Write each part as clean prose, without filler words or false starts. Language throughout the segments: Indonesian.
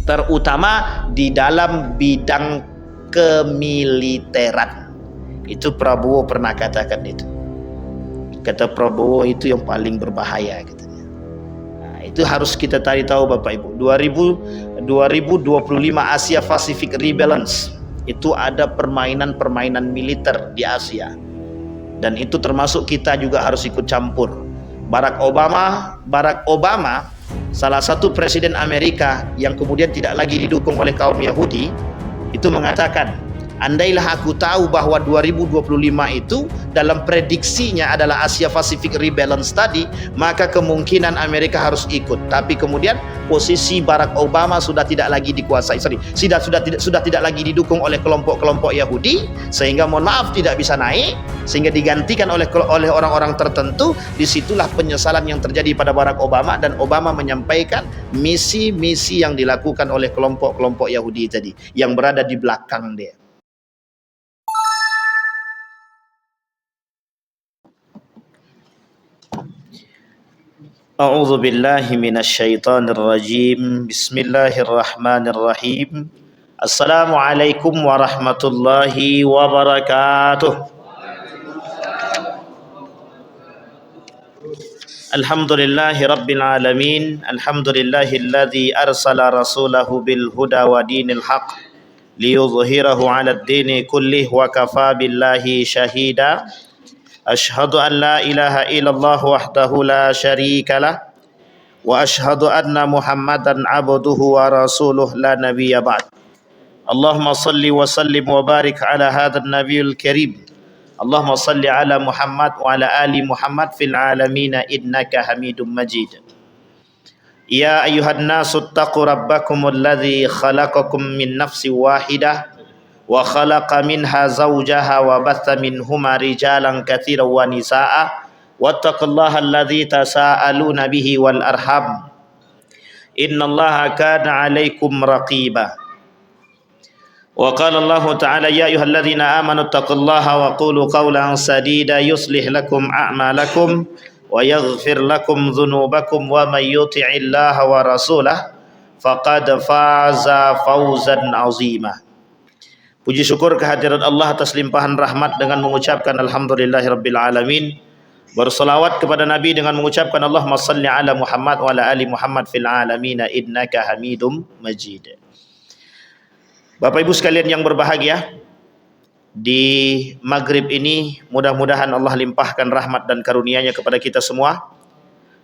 terutama di dalam bidang kemiliteran. Itu Prabowo pernah katakan itu. Kata Prabowo itu yang paling berbahaya katanya. Nah, itu harus kita cari tahu Bapak Ibu. 2025 Asia Pacific Rebalance itu ada permainan-permainan militer di Asia. Dan itu termasuk kita juga harus ikut campur. Barack Obama salah satu presiden Amerika yang kemudian tidak lagi didukung oleh kaum Yahudi, itu mengatakan, andailah aku tahu bahwa 2025 itu dalam prediksinya adalah Asia Pacific Rebalance tadi, maka kemungkinan Amerika harus ikut. Tapi kemudian posisi Barack Obama sudah tidak lagi dikuasai, sudah tidak lagi didukung oleh kelompok-kelompok Yahudi, sehingga mohon maaf tidak bisa naik, sehingga digantikan oleh orang-orang tertentu. Disitulah penyesalan yang terjadi pada Barack Obama, dan Obama menyampaikan misi-misi yang dilakukan oleh kelompok-kelompok Yahudi tadi yang berada di belakang dia. A'udzu billahi minasyaitonir rajim. Bismillahirrahmanirrahim. Assalamualaikum warahmatullahi wabarakatuh. Alhamdulillahi rabbil alamin. Alhamdulillahilladzi arsala rasulahu bil huda wa dinil haqq liyudhhirahu 'alad dini kullih wa kafa billahi syahida. Ashhadu an la ilaha illallah wahdahu la syarika lah wa ashhadu anna Muhammadan abduhu wa rasuluh la nabiyya ba'd. Allahumma salli wa sallim wa barik ala hadzal nabiyil karim. Allahumma salli ala Muhammad wa ala ali Muhammad fil alamin innaka Hamidum Majid. Ya ayyuhan nasu taqu rabbakumul ladzi khalaqakum min nafsin wahidah wa khalaqa minha zawjaha wa batha minhuma rijalan katsiran wa nisaa wattaqullaha alladzi tasaaluna bihi wal arham innallaha kana 'alaikum raqiba. Wa qala Allah ta'ala ya ayyuhalladzina amanu taqullaha wa qulu qawlan sadida yuslih lakum a'malakum wa yaghfir lakum dhunubakum wa may yuti'illaha wa rasulahu faqad faza fawzan 'azima. Puji syukur kehadirat Allah atas limpahan rahmat dengan mengucapkan alhamdulillahirabbil alamin. Berselawat kepada Nabi dengan mengucapkan Allahumma salli ala Muhammad wa ala ali Muhammad fil alamin innaka Hamidum Majid. Bapak Ibu sekalian yang berbahagia, di maghrib ini mudah-mudahan Allah limpahkan rahmat dan karunia-Nya kepada kita semua.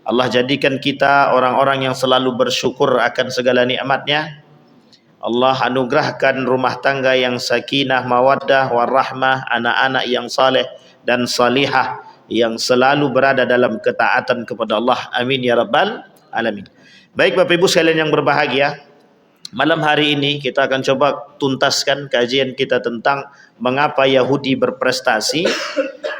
Allah jadikan kita orang-orang yang selalu bersyukur akan segala nikmat-Nya. Allah anugerahkan rumah tangga yang sakinah, mawaddah, warahmah, anak-anak yang saleh dan salihah yang selalu berada dalam ketaatan kepada Allah. Amin ya rabbal alamin. Baik Bapak Ibu sekalian yang berbahagia, malam hari ini kita akan coba tuntaskan kajian kita tentang mengapa Yahudi berprestasi.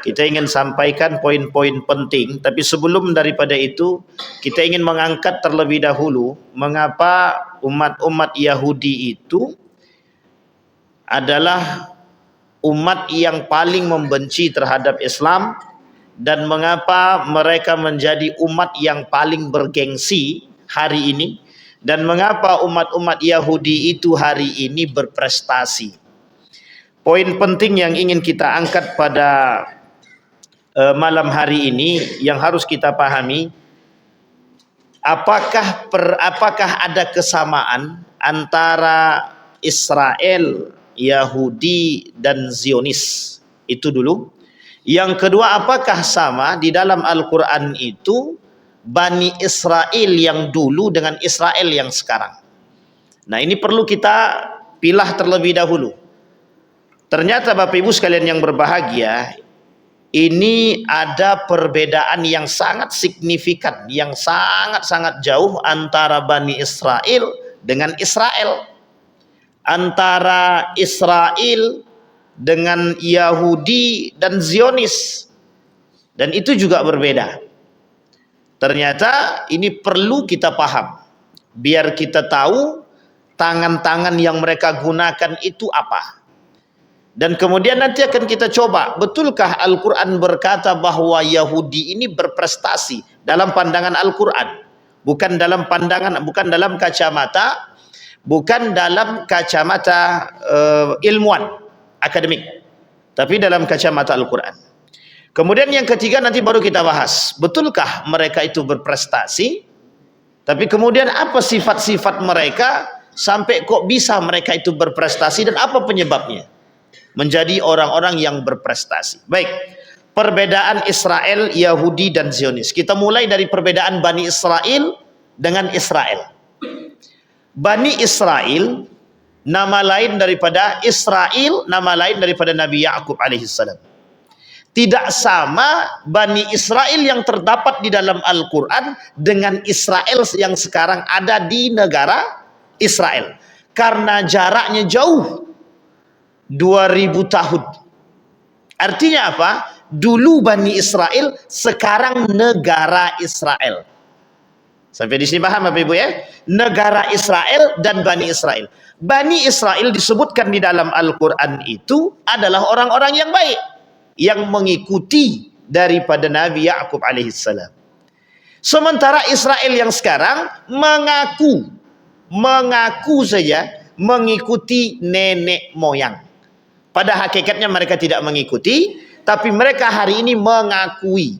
Kita ingin sampaikan poin-poin penting, tapi sebelum daripada itu kita ingin mengangkat terlebih dahulu mengapa umat-umat Yahudi itu adalah umat yang paling membenci terhadap Islam, dan mengapa mereka menjadi umat yang paling bergengsi hari ini, dan mengapa umat-umat Yahudi itu hari ini berprestasi. Poin penting yang ingin kita angkat pada malam hari ini yang harus kita pahami, apakah ada kesamaan antara Israel, Yahudi dan Zionis? Itu dulu. Yang kedua, apakah sama di dalam Al-Quran itu Bani Israel yang dulu dengan Israel yang sekarang? Nah, ini perlu kita pilah terlebih dahulu. Ternyata Bapak Ibu sekalian yang berbahagia, ini ada perbedaan yang sangat signifikan, yang sangat-sangat jauh antara Bani Israel dengan Israel, antara Israel dengan Yahudi dan Zionis, dan itu juga berbeda. Ternyata ini perlu kita paham, biar kita tahu tangan-tangan yang mereka gunakan itu apa. Dan kemudian nanti akan kita coba, betulkah Al-Quran berkata bahwa Yahudi ini berprestasi dalam pandangan Al-Quran, bukan dalam kacamata bukan dalam kacamata ilmuwan akademik, tapi dalam kacamata Al-Quran. Kemudian yang ketiga nanti baru kita bahas, betulkah mereka itu berprestasi? Tapi kemudian apa sifat-sifat mereka sampai kok bisa mereka itu berprestasi dan apa penyebabnya menjadi orang-orang yang berprestasi? Baik, perbedaan Israel, Yahudi dan Zionis. Kita mulai dari perbedaan Bani Israel dengan Israel. Bani Israel nama lain daripada Israel, nama lain daripada Nabi Ya'qub alaihissalam. Tidak sama Bani Israel yang terdapat di dalam Al-Quran dengan Israel yang sekarang ada di negara Israel. Karena jaraknya jauh, 2000 tahun. Artinya apa? Dulu Bani Israel, sekarang negara Israel. Sampai di sini paham Bapak Ibu ya? Negara Israel dan Bani Israel. Bani Israel disebutkan di dalam Al-Quran itu adalah orang-orang yang baik, yang mengikuti daripada Nabi Ya'qub alaihissalam. Sementara Israel yang sekarang mengaku saja mengikuti nenek moyang. Pada hakikatnya mereka tidak mengikuti, tapi mereka hari ini mengakui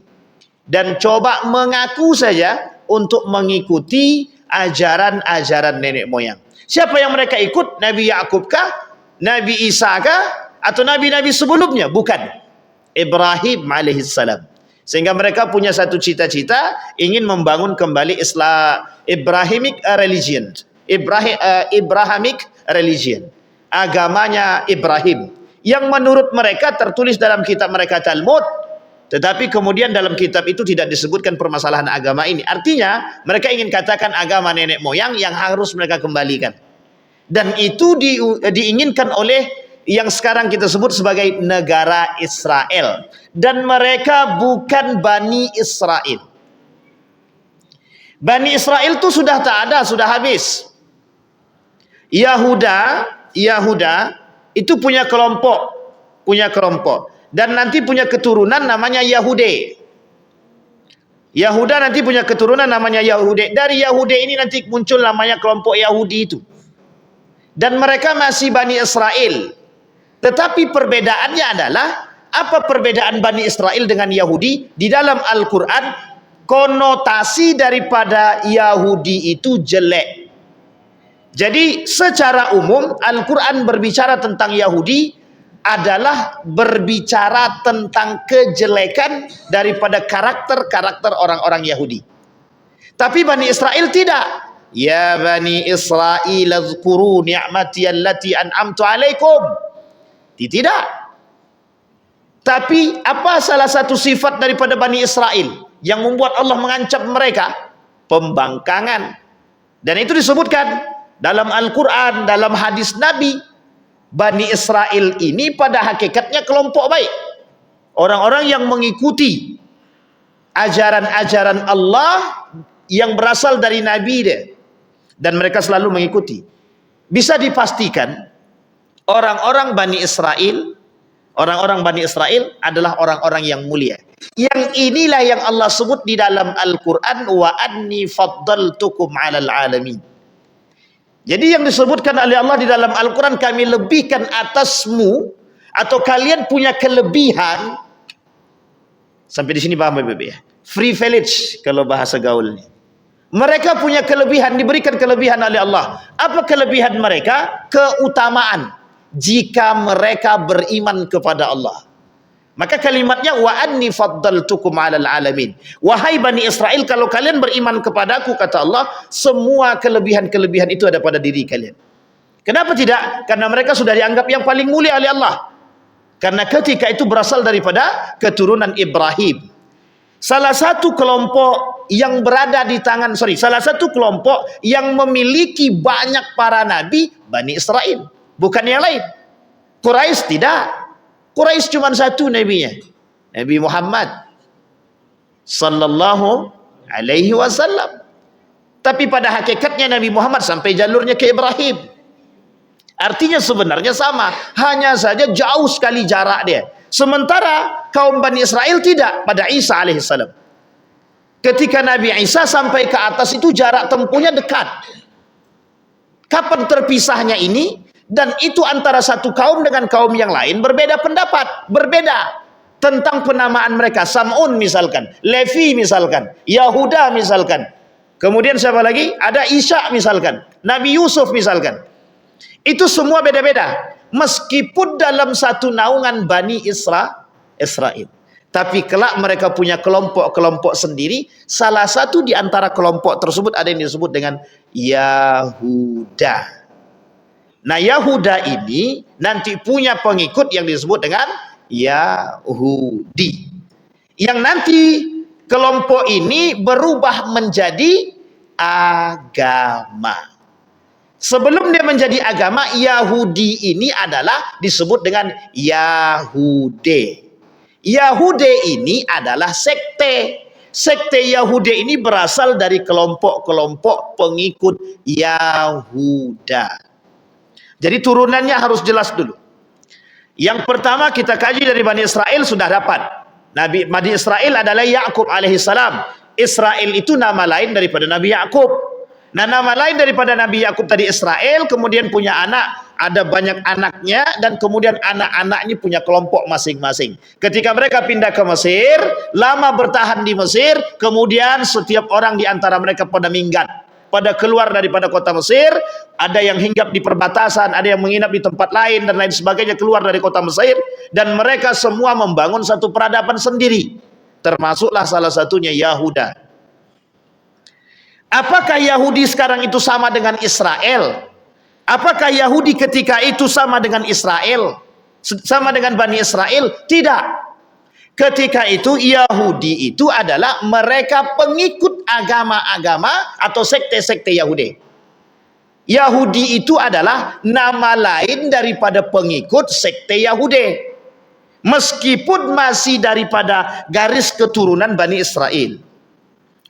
dan coba mengaku saja untuk mengikuti ajaran-ajaran nenek moyang. Siapa yang mereka ikut? Nabi Ya'qub kah? Nabi Isa kah? Atau nabi-nabi sebelumnya? Bukan. Ibrahim alaihissalam. Sehingga mereka punya satu cita-cita, ingin membangun kembali Ibrahimic religion. Abrahamic religion. Agamanya Ibrahim. Yang menurut mereka tertulis dalam kitab mereka Talmud. Tetapi kemudian dalam kitab itu tidak disebutkan permasalahan agama ini. Artinya mereka ingin katakan agama nenek moyang yang harus mereka kembalikan. Dan itu diinginkan oleh yang sekarang kita sebut sebagai negara Israel. Dan mereka bukan Bani Israel. Bani Israel itu sudah tak ada, sudah habis. Yahuda itu punya kelompok. Dan nanti punya keturunan namanya Yahudi. Yahuda nanti punya keturunan namanya Yahudi. Dari Yahudi ini nanti muncul namanya kelompok Yahudi itu. Dan mereka masih Bani Israel. Tetapi perbedaannya adalah, apa perbedaan Bani Israel dengan Yahudi? Di dalam Al-Quran, konotasi daripada Yahudi itu jelek. Jadi secara umum Al-Quran berbicara tentang Yahudi adalah berbicara tentang kejelekan daripada karakter-karakter orang-orang Yahudi. Tapi Bani Israel tidak. Ya Bani Israel azkuru ni'mati allati an'amtu alaikum. Tidak. Tapi apa salah satu sifat daripada Bani Israel yang membuat Allah mengancam mereka? Pembangkangan. Dan itu disebutkan dalam Al-Quran, dalam hadis Nabi. Bani Israel ini pada hakikatnya kelompok baik. Orang-orang yang mengikuti ajaran-ajaran Allah yang berasal dari Nabi dia. Dan mereka selalu mengikuti. Bisa dipastikan orang-orang Bani Israel adalah orang-orang yang mulia. Yang inilah yang Allah sebut di dalam Al-Quran, wa anni faddaltukum 'alal alamin. Jadi yang disebutkan oleh Allah di dalam Al-Quran, kami lebihkan atasmu, atau kalian punya kelebihan. Sampai di sini paham Bapak ya? Privilege kalau bahasa gaulnya. Mereka punya kelebihan, diberikan kelebihan oleh Allah. Apa kelebihan mereka? Keutamaan. Jika mereka beriman kepada Allah. Maka kalimatnya wa anni faddaltukum 'alal alamin. Wahai Bani Israel, kalau kalian beriman kepadaku, kata Allah, semua kelebihan-kelebihan itu ada pada diri kalian. Kenapa tidak? Karena mereka sudah dianggap yang paling mulia oleh Allah. Karena ketika itu berasal daripada keturunan Ibrahim. Salah satu kelompok yang berada di tangan, salah satu kelompok yang memiliki banyak para nabi, Bani Israel. Bukan yang lain. Quraisy tidak. Quraisy cuma satu nabinya. Nabi Muhammad sallallahu alaihi wasallam. Tapi pada hakikatnya Nabi Muhammad sampai jalurnya ke Ibrahim. Artinya sebenarnya sama. Hanya saja jauh sekali jarak dia. Sementara kaum Bani Israel tidak pada Isa alaihissalam. Ketika Nabi Isa sampai ke atas itu jarak tempuhnya dekat. Kapan terpisahnya ini? Dan itu antara satu kaum dengan kaum yang lain berbeda pendapat, berbeda tentang penamaan mereka. Sam'un misalkan, Levi misalkan, Yahuda misalkan. Kemudian siapa lagi? Ada Isya misalkan, Nabi Yusuf misalkan. Itu semua beda-beda. Meskipun dalam satu naungan Bani Israel. Tapi kelak mereka punya kelompok-kelompok sendiri. Salah satu di antara kelompok tersebut ada yang disebut dengan Yahuda. Nah, Yahuda ini nanti punya pengikut yang disebut dengan Yahudi. Yang nanti kelompok ini berubah menjadi agama. Sebelum dia menjadi agama, Yahudi ini adalah disebut dengan Yahude. Yahude ini adalah sekte. Sekte Yahudi ini berasal dari kelompok-kelompok pengikut Yahuda. Jadi turunannya harus jelas dulu. Yang pertama kita kaji dari Bani Israel sudah dapat. Bani Israel adalah Yakub alaihissalam. Israel itu nama lain daripada Nabi Yakub. Nah, nama lain daripada Nabi Yakub tadi Israel, kemudian punya anak, ada banyak anaknya, dan kemudian anak-anaknya punya kelompok masing-masing. Ketika mereka pindah ke Mesir, lama bertahan di Mesir, kemudian setiap orang di antara mereka pada minggat, pada keluar daripada kota Mesir. Ada yang hinggap di perbatasan, ada yang menginap di tempat lain, dan lain sebagainya, keluar dari kota Mesir. Dan mereka semua membangun satu peradaban sendiri, termasuklah salah satunya Yahuda. Apakah Yahudi sekarang itu sama dengan Israel? Apakah Yahudi ketika itu sama dengan Israel? Sama dengan Bani Israel? Tidak. Ketika itu Yahudi itu adalah mereka pengikut agama-agama atau sekte-sekte Yahudi. Yahudi itu adalah nama lain daripada pengikut sekte Yahudi. Meskipun masih daripada garis keturunan Bani Israel.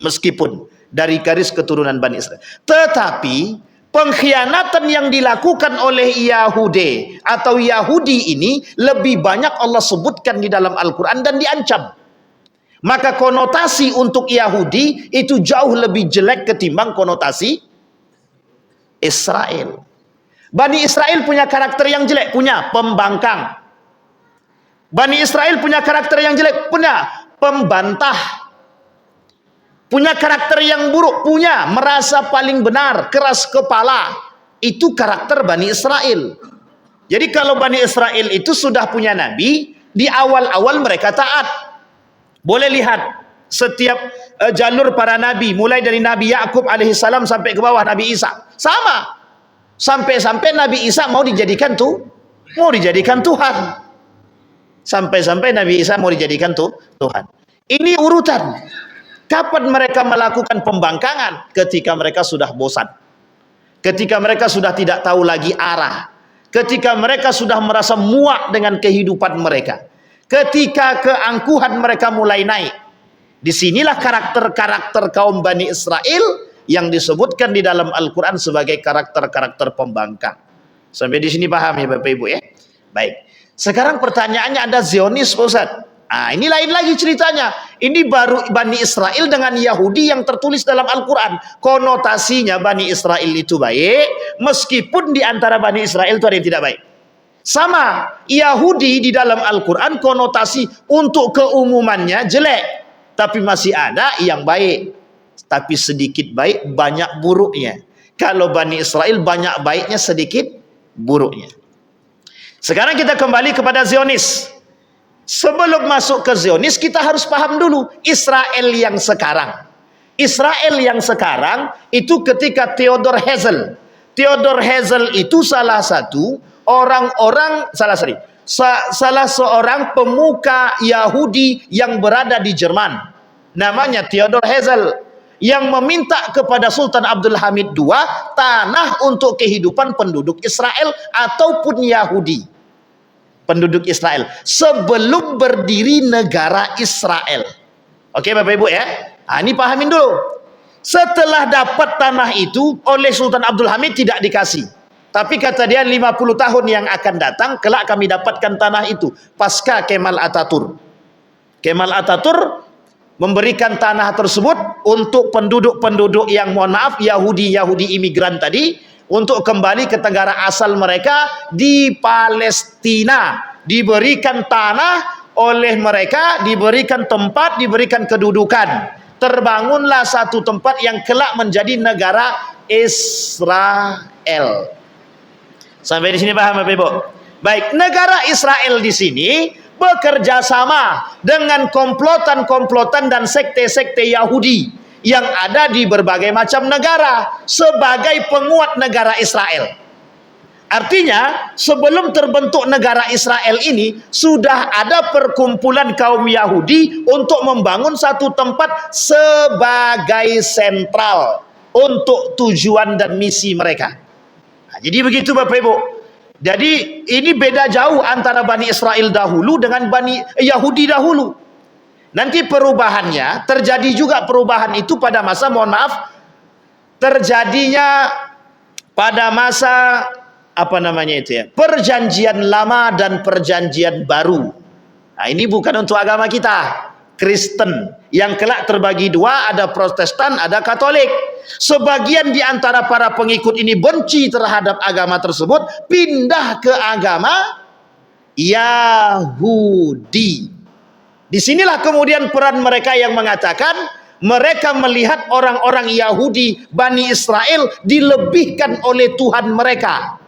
Meskipun dari garis keturunan Bani Israel. Tetapi pengkhianatan yang dilakukan oleh Yahudi atau Yahudi ini lebih banyak Allah sebutkan di dalam Al-Quran dan diancam. Maka konotasi untuk Yahudi itu jauh lebih jelek ketimbang konotasi Israel. Bani Israel punya karakter yang jelek, punya pembangkang. Bani Israel punya karakter yang jelek, punya pembantah. Punya karakter yang buruk, punya merasa paling benar, keras kepala. Itu karakter Bani Israel. Jadi kalau Bani Israel itu sudah punya nabi, di awal-awal mereka taat. Boleh lihat setiap jalur para nabi, mulai dari Nabi Yakub alaihissalam sampai ke bawah Nabi Isa. Sama. Sampai-sampai Nabi Isa mau dijadikan Tuhan. Sampai-sampai Nabi Isa mau dijadikan Tuhan. Ini urutan. Kapan mereka melakukan pembangkangan? Ketika mereka sudah bosan. Ketika mereka sudah tidak tahu lagi arah. Ketika mereka sudah merasa muak dengan kehidupan mereka. Ketika keangkuhan mereka mulai naik. Disinilah karakter-karakter kaum Bani Israel yang disebutkan di dalam Al-Quran sebagai karakter-karakter pembangkang. Sampai di sini paham ya Bapak Ibu ya? Baik. Sekarang pertanyaannya, ada Zionis Pak Ustaz. Nah, ini lain lagi ceritanya. Ini baru Bani Israel dengan Yahudi yang tertulis dalam Al-Quran. Konotasinya Bani Israel itu baik, meskipun di antara Bani Israel itu ada yang tidak baik. Sama, Yahudi di dalam Al-Quran konotasi untuk keumumannya jelek, tapi masih ada yang baik. Tapi sedikit baik, banyak buruknya. Kalau Bani Israel banyak baiknya, sedikit buruknya. Sekarang kita kembali kepada Zionis. Sebelum masuk ke Zionis, kita harus paham dulu Israel yang sekarang. Israel yang sekarang itu ketika Theodor Herzl. Theodor Herzl itu salah satu salah seorang pemuka Yahudi yang berada di Jerman. Namanya Theodor Herzl, yang meminta kepada Sultan Abdul Hamid II tanah untuk kehidupan penduduk Israel ataupun Yahudi. Penduduk Israel sebelum berdiri negara Israel. Oke Bapak Ibu ya. Nah, ini pahamin dulu. Setelah dapat tanah itu oleh Sultan Abdul Hamid tidak dikasih. Tapi kata dia 50 tahun yang akan datang kelak kami dapatkan tanah itu pasca Kemal Ataturk. Kemal Ataturk memberikan tanah tersebut untuk penduduk-penduduk yang mohon maaf Yahudi imigran tadi untuk kembali ke negara asal mereka di Palestina. Diberikan tanah oleh mereka, diberikan tempat, diberikan kedudukan. Terbangunlah satu tempat yang kelak menjadi negara Israel. Sampai di sini paham Bapak Ibu? Baik, negara Israel di sini bekerja sama dengan komplotan-komplotan dan sekte-sekte Yahudi yang ada di berbagai macam negara sebagai penguat negara Israel. Artinya, sebelum terbentuk negara Israel ini, sudah ada perkumpulan kaum Yahudi untuk membangun satu tempat sebagai sentral untuk tujuan dan misi mereka. Nah, jadi begitu Bapak Ibu. Jadi ini beda jauh antara Bani Israel dahulu dengan Bani Yahudi dahulu. Nanti perubahannya, terjadi juga perubahan itu pada masa, mohon maaf, terjadinya pada masa apa namanya itu ya, perjanjian lama dan perjanjian baru. Nah, ini bukan untuk agama kita Kristen yang kelak terbagi dua, ada Protestan, ada Katolik. Sebagian di antara para pengikut ini benci terhadap agama tersebut, pindah ke agama Yahudi. Disinilah kemudian peran mereka yang mengatakan mereka melihat orang-orang Yahudi Bani Israel dilebihkan oleh Tuhan mereka,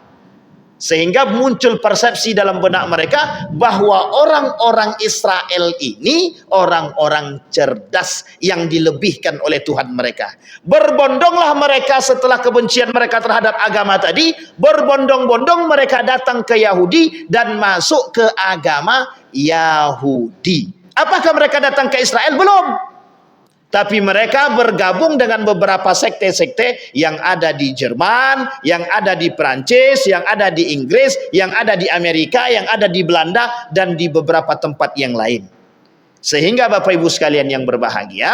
sehingga muncul persepsi dalam benak mereka bahwa orang-orang Israel ini orang-orang cerdas yang dilebihkan oleh Tuhan mereka. Berbondonglah mereka setelah kebencian mereka terhadap agama tadi, berbondong-bondong mereka datang ke Yahudi dan masuk ke agama Yahudi. Apakah mereka datang ke Israel? Belum. Tapi mereka bergabung dengan beberapa sekte-sekte yang ada di Jerman, yang ada di Prancis, yang ada di Inggris, yang ada di Amerika, yang ada di Belanda, dan di beberapa tempat yang lain. Sehingga Bapak Ibu sekalian yang berbahagia,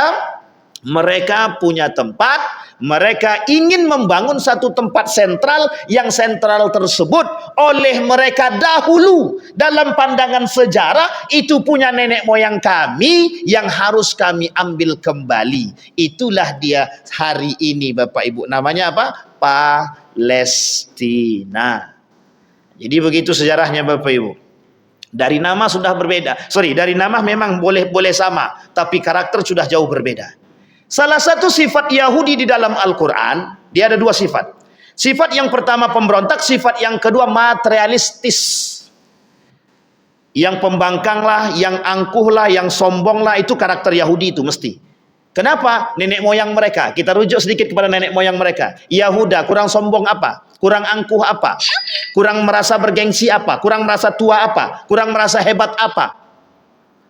mereka punya tempat, mereka ingin membangun satu tempat sentral, yang sentral tersebut oleh mereka dahulu dalam pandangan sejarah itu punya nenek moyang kami yang harus kami ambil kembali. Itulah dia hari ini Bapak Ibu, namanya apa? Palestina. Jadi begitu sejarahnya Bapak Ibu. Dari nama sudah berbeda. Dari nama memang boleh sama, tapi karakter sudah jauh berbeda. Salah satu sifat Yahudi di dalam Al-Quran, dia ada dua sifat. Sifat yang pertama pemberontak, sifat yang kedua materialistis. Yang pembangkanglah, yang angkuhlah, yang sombonglah, itu karakter Yahudi itu mesti. Kenapa? Nenek moyang mereka. Kita rujuk sedikit kepada nenek moyang mereka. Yahuda kurang sombong apa? Kurang angkuh apa? Kurang merasa bergengsi apa? Kurang merasa tua apa? Kurang merasa hebat apa?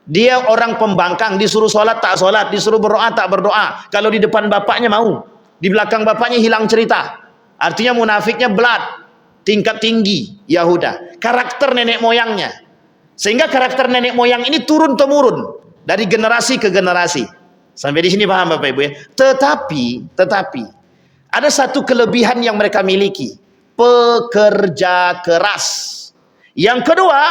Dia orang pembangkang, disuruh sholat tak sholat, disuruh berdoa tak berdoa. Kalau di depan bapaknya mau, di belakang bapaknya hilang cerita. Artinya munafiknya belat, tingkat tinggi Yahuda. Karakter nenek moyangnya. Sehingga karakter nenek moyang ini turun temurun dari generasi ke generasi. Sampai di sini paham Bapak Ibu ya. Tetapi ada satu kelebihan yang mereka miliki, pekerja keras. Yang kedua,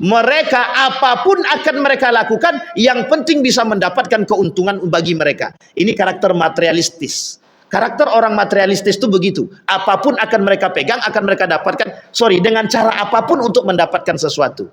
mereka apapun akan mereka lakukan, yang penting bisa mendapatkan keuntungan bagi mereka. Ini karakter materialistis. Karakter orang materialistis itu begitu. Apapun akan mereka pegang, akan mereka dapatkan, dengan cara apapun untuk mendapatkan sesuatu.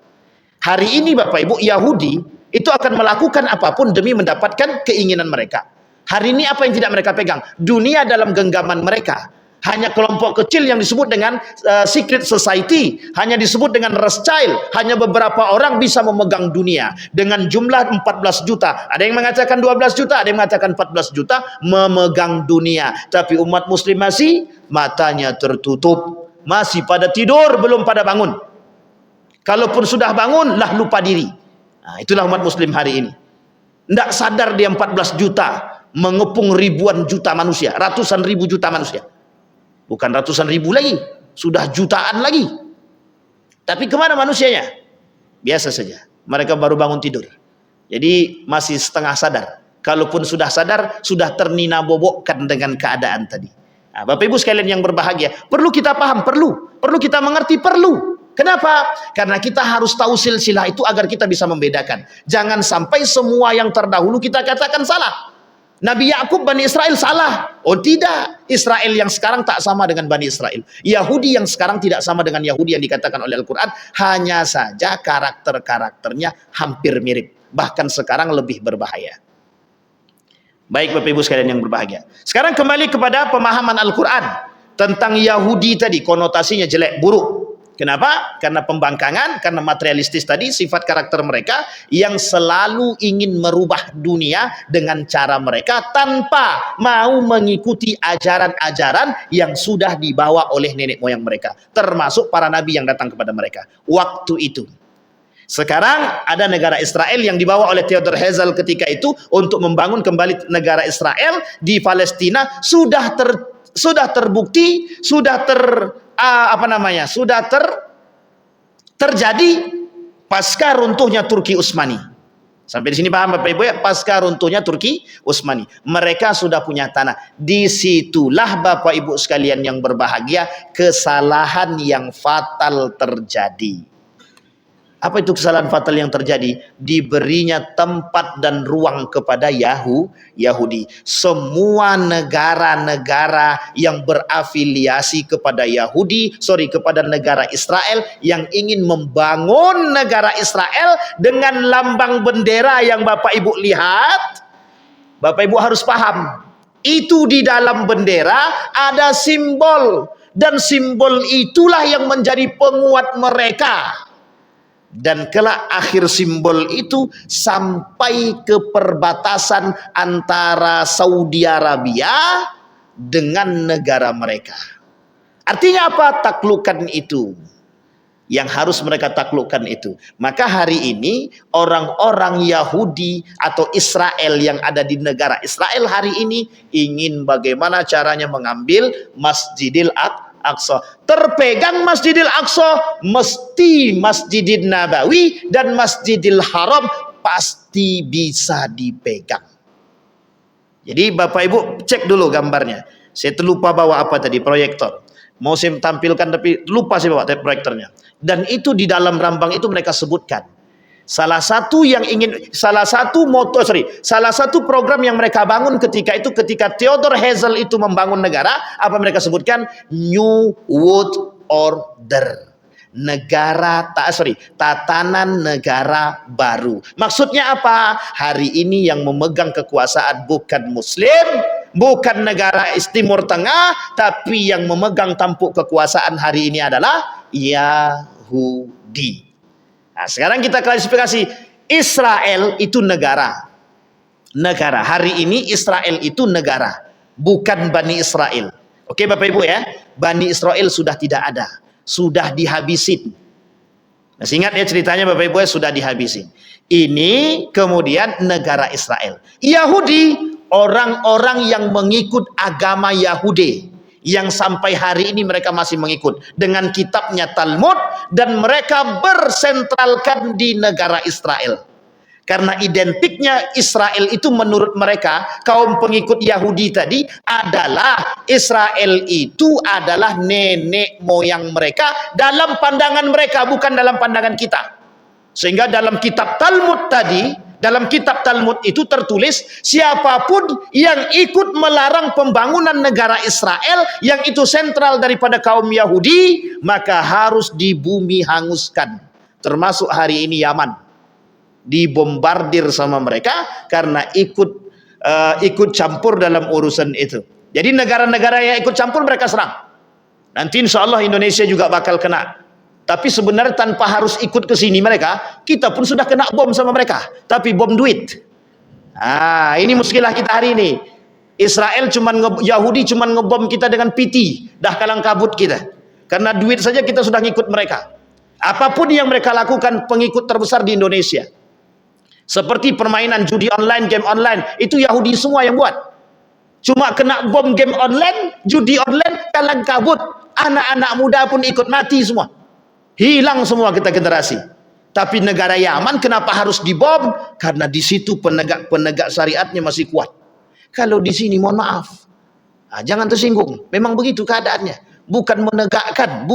Hari ini Bapak Ibu, Yahudi itu akan melakukan apapun demi mendapatkan keinginan mereka. Hari ini apa yang tidak mereka pegang? Dunia dalam genggaman mereka. Hanya kelompok kecil yang disebut dengan secret society, hanya disebut dengan Rothschild, hanya beberapa orang bisa memegang dunia dengan jumlah 14 juta. Ada yang mengatakan 12 juta, ada yang mengatakan 14 juta memegang dunia. Tapi umat muslim masih matanya tertutup, masih pada tidur, belum pada bangun. Kalaupun sudah bangun, lah lupa diri. Nah, itulah umat muslim hari ini. Tidak sadar dia 14 juta mengepung ribuan juta manusia, ratusan ribu juta manusia. Bukan ratusan ribu lagi, sudah jutaan lagi. Tapi kemana manusianya? Biasa saja, mereka baru bangun tidur. Jadi masih setengah sadar. Kalaupun sudah sadar, sudah ternina bobokkan dengan keadaan tadi. Nah, Bapak Ibu sekalian yang berbahagia, perlu kita paham, perlu kita mengerti, perlu. Kenapa? Karena kita harus tahu silsilah itu agar kita bisa membedakan. Jangan sampai semua yang terdahulu kita katakan salah. Nabi Yakub Bani Israel salah. Oh tidak, Israel yang sekarang tak sama dengan Bani Israel. Yahudi yang sekarang tidak sama dengan Yahudi yang dikatakan oleh Al-Quran. Hanya saja karakter-karakternya hampir mirip. Bahkan sekarang lebih berbahaya. Baik Bapak Ibu sekalian yang berbahagia. Sekarang kembali kepada pemahaman Al-Quran. Tentang Yahudi tadi, konotasinya jelek, buruk. Kenapa? Karena pembangkangan, karena materialistis tadi, sifat karakter mereka yang selalu ingin merubah dunia dengan cara mereka tanpa mau mengikuti ajaran-ajaran yang sudah dibawa oleh nenek moyang mereka. Termasuk para nabi yang datang kepada mereka. Waktu itu. Sekarang ada negara Israel yang dibawa oleh Theodor Herzl ketika itu untuk membangun kembali negara Israel di Palestina sudah terbukti, sudah terjadi pasca runtuhnya Turki Utsmani. Sampai di sini paham Bapak Ibu ya? Pasca runtuhnya Turki Utsmani, mereka sudah punya tanah. Disitulah Bapak Ibu sekalian yang berbahagia, kesalahan yang fatal terjadi. Apa itu kesalahan fatal yang terjadi? Diberinya tempat dan ruang kepada Yahudi. Semua negara-negara yang berafiliasi kepada kepada negara Israel yang ingin membangun negara Israel dengan lambang bendera yang Bapak Ibu lihat, Bapak Ibu harus paham. Itu di dalam bendera ada simbol, dan simbol itulah yang menjadi penguat mereka. Dan kelak akhir simbol itu sampai ke perbatasan antara Saudi Arabia dengan negara mereka. Artinya apa? Taklukan itu. Yang harus mereka taklukkan itu. Maka hari ini orang-orang Yahudi atau Israel yang ada di negara Israel hari ini ingin bagaimana caranya mengambil Masjidil Aqsa. Terpegang Masjidil Aqsa, mesti Masjidil Nabawi dan Masjidil Haram pasti bisa dipegang. Jadi Bapak Ibu cek dulu gambarnya. Saya terlupa bawa apa tadi, proyektor. Mau saya tampilkan tapi lupa saya bawa proyektornya. Dan itu di dalam rambang itu mereka sebutkan. Salah satu program yang mereka bangun ketika Theodor Herzl itu membangun negara, apa mereka sebutkan? New World Order. Tatanan negara baru. Maksudnya apa? Hari ini yang memegang kekuasaan bukan Muslim, bukan negara Timur Tengah, tapi yang memegang tampuk kekuasaan hari ini adalah Yahudi. Nah, sekarang kita klasifikasi. Israel itu negara. Hari ini Israel itu negara, bukan Bani Israel. Oke Bapak Ibu ya, Bani Israel sudah tidak ada, sudah dihabisin. Nah, ingat ya ceritanya Bapak Ibu ya, sudah dihabisin. Ini kemudian negara Israel. Yahudi, orang-orang yang mengikut agama Yahudi, yang sampai hari ini mereka masih mengikut dengan kitabnya Talmud, dan mereka bersentralkan di negara Israel. Karena identiknya Israel itu menurut mereka, kaum pengikut Yahudi tadi, adalah Israel itu adalah nenek moyang mereka dalam pandangan mereka, bukan dalam pandangan kita. Sehingga dalam kitab Talmud tadi, dalam kitab Talmud itu tertulis, siapapun yang ikut melarang pembangunan negara Israel yang itu sentral daripada kaum Yahudi, maka harus dibumi hanguskan. Termasuk hari ini Yaman dibombardir sama mereka karena ikut campur dalam urusan itu. Jadi negara-negara yang ikut campur mereka serang. Nanti insya Allah Indonesia juga bakal kena. Tapi sebenarnya tanpa harus ikut ke sini mereka, kita pun sudah kena bom sama mereka. Tapi bom duit. Ini muskilah kita hari ini. Yahudi cuman ngebom kita dengan PT, dah kalang kabut kita. Karena duit saja kita sudah ngikut mereka. Apapun yang mereka lakukan, pengikut terbesar di Indonesia. Seperti permainan judi online, game online, itu Yahudi semua yang buat. Cuma kena bom game online, judi online, kalang kabut. Anak-anak muda pun ikut mati semua. Hilang semua kita generasi. Tapi negara Yaman kenapa harus dibom? Karena di situ penegak syariatnya masih kuat. Kalau di sini mohon maaf, jangan tersinggung. Memang begitu keadaannya. Bukan menegakkan,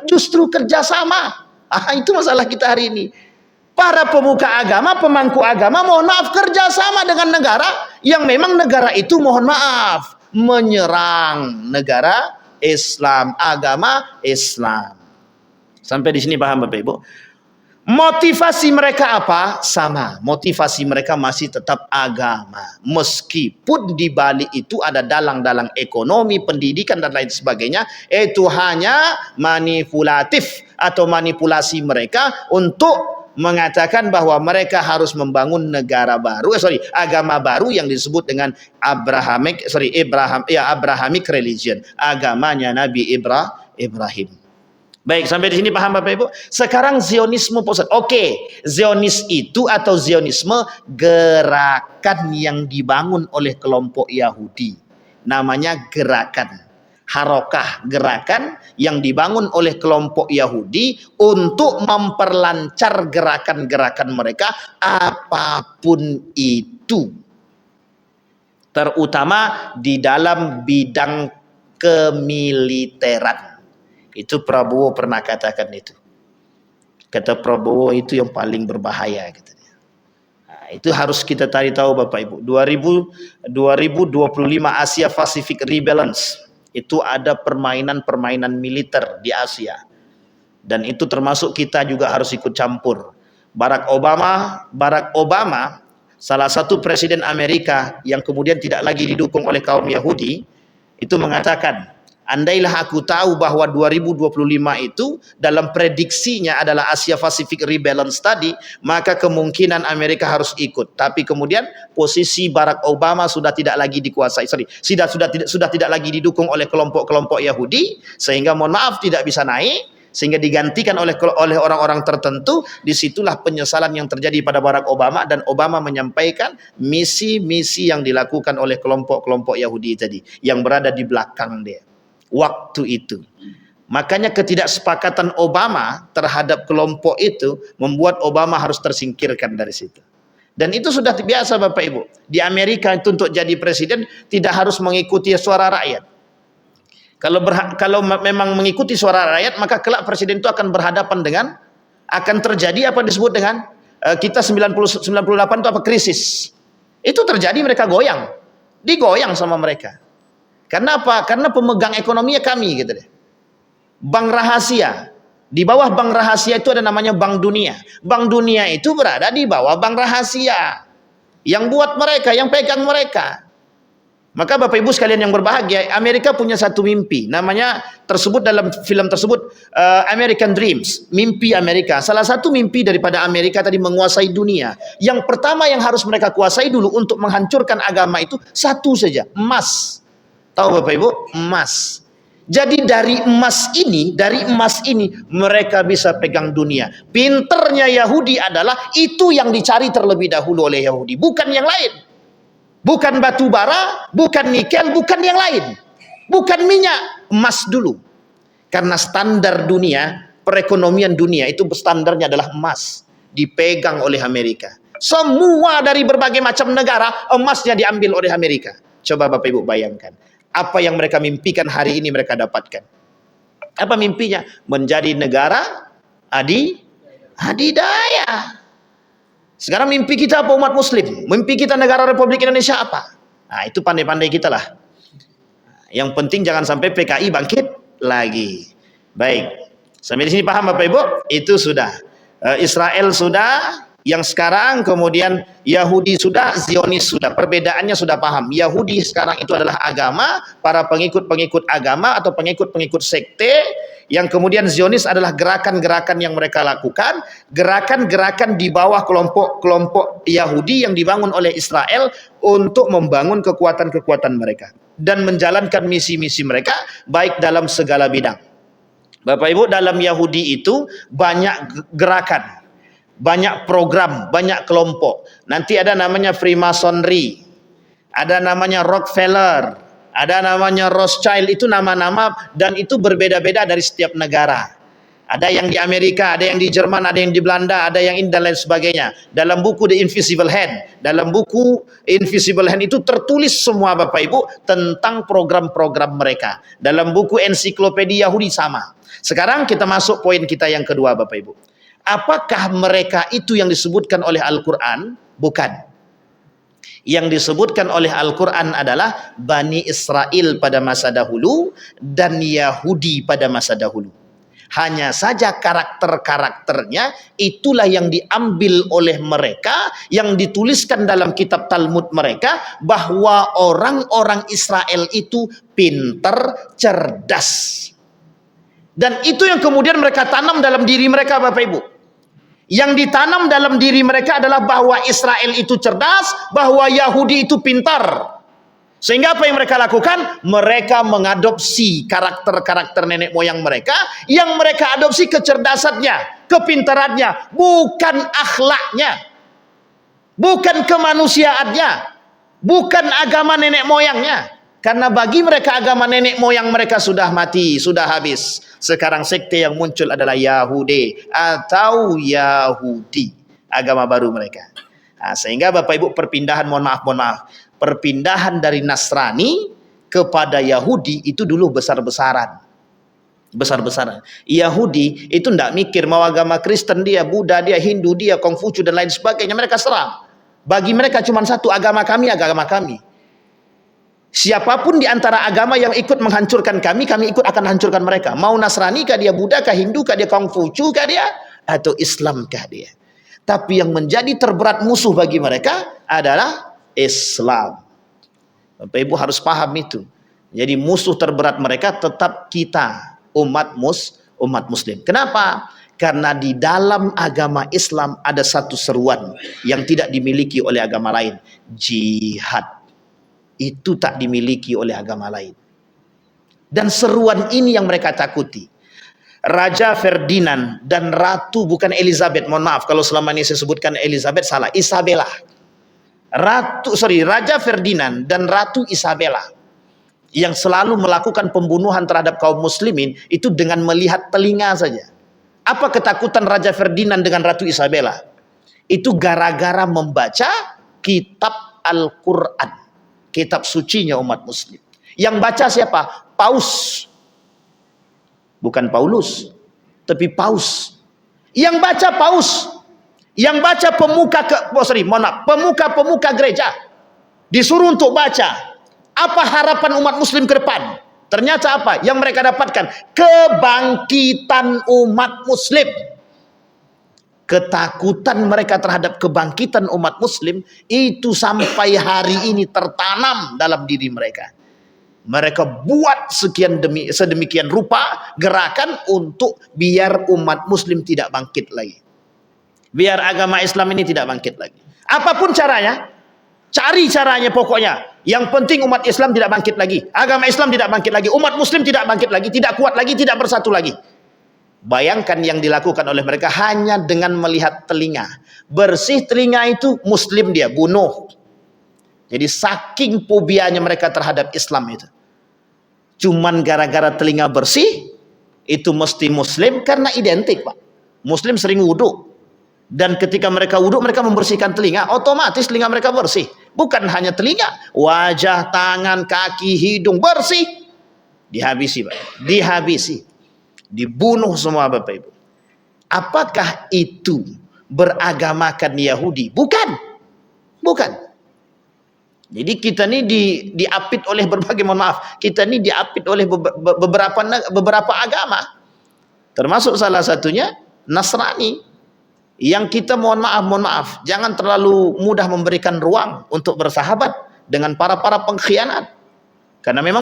justru kerjasama. Itu masalah kita hari ini. Para pemuka agama, pemangku agama, mohon maaf, kerjasama dengan negara yang memang negara itu mohon maaf menyerang negara Islam, agama Islam. Sampai di sini paham Bapak Ibu? Motivasi mereka apa? Sama. Motivasi mereka masih tetap agama. Meskipun di balik itu ada dalang-dalang ekonomi, pendidikan dan lain sebagainya, itu hanya manipulatif atau manipulasi mereka untuk mengatakan bahwa mereka harus membangun negara baru, agama baru yang disebut dengan Abrahamic religion, agamanya Nabi Ibrahim. Baik, sampai di sini paham Bapak Ibu? Sekarang Zionisme pusat. Oke, Zionis itu atau Zionisme gerakan yang dibangun oleh kelompok Yahudi. Namanya gerakan. Harokah, gerakan yang dibangun oleh kelompok Yahudi untuk memperlancar gerakan-gerakan mereka apapun itu. Terutama di dalam bidang kemiliteran. Itu Prabowo pernah katakan itu. Kata Prabowo itu yang paling berbahaya katanya. Nah, itu harus kita cari tahu Bapak Ibu. 2025 Asia Pacific Rebalance. Itu ada permainan-permainan militer di Asia. Dan itu termasuk kita juga harus ikut campur. Barack Obama salah satu presiden Amerika yang kemudian tidak lagi didukung oleh kaum Yahudi, itu mengatakan, andailah aku tahu bahwa 2025 itu dalam prediksinya adalah Asia Pacific Rebalance tadi, maka kemungkinan Amerika harus ikut. Tapi kemudian posisi Barack Obama sudah tidak lagi dikuasai, sudah tidak lagi didukung oleh kelompok-kelompok Yahudi, sehingga mohon maaf tidak bisa naik, sehingga digantikan oleh orang-orang tertentu. Disitulah penyesalan yang terjadi pada Barack Obama, dan Obama menyampaikan misi-misi yang dilakukan oleh kelompok-kelompok Yahudi tadi yang berada di belakang dia waktu itu. Makanya ketidaksepakatan Obama terhadap kelompok itu membuat Obama harus tersingkirkan dari situ. Dan itu sudah biasa Bapak Ibu. Di Amerika itu untuk jadi presiden tidak harus mengikuti suara rakyat. Kalau memang mengikuti suara rakyat, maka kelak presiden itu akan berhadapan dengan, akan terjadi apa disebut dengan kita 98 itu apa, krisis. Itu terjadi, mereka goyang. Digoyang sama mereka. Karena apa? Karena pemegang ekonominya kami gitu deh. Bank rahasia. Di bawah bank rahasia itu ada namanya Bank Dunia. Bank Dunia itu berada di bawah bank rahasia. Yang buat mereka, yang pegang mereka. Maka Bapak Ibu sekalian yang berbahagia, Amerika punya satu mimpi. Namanya tersebut dalam film tersebut American Dreams. Mimpi Amerika. Salah satu mimpi daripada Amerika tadi menguasai dunia. Yang pertama yang harus mereka kuasai dulu untuk menghancurkan agama itu satu saja, emas. Tahu Bapak Ibu? Emas. Jadi dari emas ini mereka bisa pegang dunia. Pinternya Yahudi adalah itu yang dicari terlebih dahulu oleh Yahudi, bukan yang lain. Bukan batu bara, bukan nikel, bukan yang lain. Bukan minyak, emas dulu. Karena standar dunia, perekonomian dunia itu standarnya adalah emas. Dipegang oleh Amerika. Semua dari berbagai macam negara, emasnya diambil oleh Amerika. Coba Bapak Ibu bayangkan. Apa yang mereka mimpikan hari ini mereka dapatkan. Apa mimpinya? Menjadi negara adidaya. Sekarang mimpi kita apa umat muslim? Mimpi kita negara Republik Indonesia apa? Nah, itu pandai-pandai kita lah. Yang penting jangan sampai PKI bangkit lagi. Baik. Sampai di sini paham Bapak Ibu? Itu sudah. Israel sudah. Yang sekarang kemudian Yahudi sudah, Zionis sudah. Perbedaannya sudah paham. Yahudi sekarang itu adalah agama, para pengikut-pengikut agama atau pengikut-pengikut sekte. Yang kemudian Zionis adalah gerakan-gerakan yang mereka lakukan, gerakan-gerakan di bawah kelompok-kelompok Yahudi yang dibangun oleh Israel untuk membangun kekuatan-kekuatan mereka dan menjalankan misi-misi mereka baik dalam segala bidang. Bapak Ibu, dalam Yahudi itu banyak gerakan, banyak program, banyak kelompok. Nanti ada namanya Freemasonry, ada namanya Rockefeller, ada namanya Rothschild. Itu nama-nama dan itu berbeda-beda dari setiap negara. Ada yang di Amerika, ada yang di Jerman, ada yang di Belanda, ada yang ini dan lain sebagainya. Dalam buku The Invisible Hand, dalam buku Invisible Hand itu tertulis semua Bapak Ibu tentang program-program mereka. Dalam buku Ensiklopedia Yahudi sama. Sekarang kita masuk poin kita yang kedua Bapak Ibu. Apakah mereka itu yang disebutkan oleh Al-Quran? Bukan. Yang disebutkan oleh Al-Quran adalah Bani Israel pada masa dahulu dan Yahudi pada masa dahulu. Hanya saja karakter-karakternya itulah yang diambil oleh mereka, yang dituliskan dalam kitab Talmud mereka, bahwa orang-orang Israel itu pintar, cerdas. Dan itu yang kemudian mereka tanam dalam diri mereka, Bapak Ibu. Yang ditanam dalam diri mereka adalah bahwa Israel itu cerdas, bahwa Yahudi itu pintar. Sehingga apa yang mereka lakukan? Mereka mengadopsi karakter-karakter nenek moyang mereka, yang mereka adopsi kecerdasannya, kepintarannya, bukan akhlaknya, bukan kemanusiaannya, bukan agama nenek moyangnya. Karena bagi mereka agama nenek moyang mereka sudah mati, sudah habis. Sekarang sekte yang muncul adalah Yahudi atau Yahudi, agama baru mereka. Nah, sehingga Bapak Ibu perpindahan, mohon maaf, perpindahan dari Nasrani kepada Yahudi itu dulu besar-besaran. Yahudi itu tidak mikir mau agama Kristen dia, Buddha dia, Hindu dia, Konghucu dan lain sebagainya, mereka serang. Bagi mereka cuma satu, agama kami, agama kami. Siapapun di antara agama yang ikut menghancurkan kami ikut akan hancurkan mereka. Mau Nasrani kah dia, Buddha kah, Hindu kah dia, Konghucu kah dia, atau Islam kah dia. Tapi yang menjadi terberat musuh bagi mereka adalah Islam. Bapak Ibu harus paham itu. Jadi musuh terberat mereka tetap kita, umat muslim. Kenapa? Karena di dalam agama Islam ada satu seruan yang tidak dimiliki oleh agama lain, jihad. Itu tak dimiliki oleh agama lain. Dan seruan ini yang mereka takuti. Raja Ferdinand dan Ratu, bukan Elizabeth, mohon maaf kalau selama ini saya sebutkan Elizabeth, salah, Isabella. Raja Ferdinand dan Ratu Isabella yang selalu melakukan pembunuhan terhadap kaum muslimin itu dengan melihat telinga saja. Apa ketakutan Raja Ferdinand dengan Ratu Isabella? Itu gara-gara membaca kitab Al-Quran, kitab sucinya umat muslim. Yang baca siapa? Paus. Bukan Paulus, tapi Paus. Yang baca Paus. Yang baca pemuka gereja. Disuruh untuk baca. Apa harapan umat muslim ke depan? Ternyata apa? Yang mereka dapatkan kebangkitan umat muslim. Ketakutan mereka terhadap kebangkitan umat muslim itu sampai hari ini tertanam dalam diri mereka. Mereka buat sedemikian rupa gerakan untuk biar umat muslim tidak bangkit lagi. Biar agama Islam ini tidak bangkit lagi. Apapun caranya, cari caranya pokoknya. Yang penting umat Islam tidak bangkit lagi. Agama Islam tidak bangkit lagi. Umat muslim tidak bangkit lagi. Tidak kuat lagi, tidak bersatu lagi. Bayangkan yang dilakukan oleh mereka hanya dengan melihat telinga. Bersih telinga itu muslim dia, bunuh. Jadi saking fobianya mereka terhadap Islam itu. Cuman gara-gara telinga bersih, itu mesti muslim karena identik, Pak. Muslim sering wudhu. Dan ketika mereka wudhu, mereka membersihkan telinga, otomatis telinga mereka bersih. Bukan hanya telinga, wajah, tangan, kaki, hidung, bersih. Dihabisi, Pak. Dihabisi. Dibunuh semua, Bapak Ibu. Apakah itu beragamakan Yahudi? Bukan. Bukan. Jadi kita ini diapit oleh berbagai, mohon maaf, kita ini diapit oleh beberapa agama. Termasuk salah satunya Nasrani. Yang kita mohon maaf, jangan terlalu mudah memberikan ruang untuk bersahabat dengan para pengkhianat. Karena memang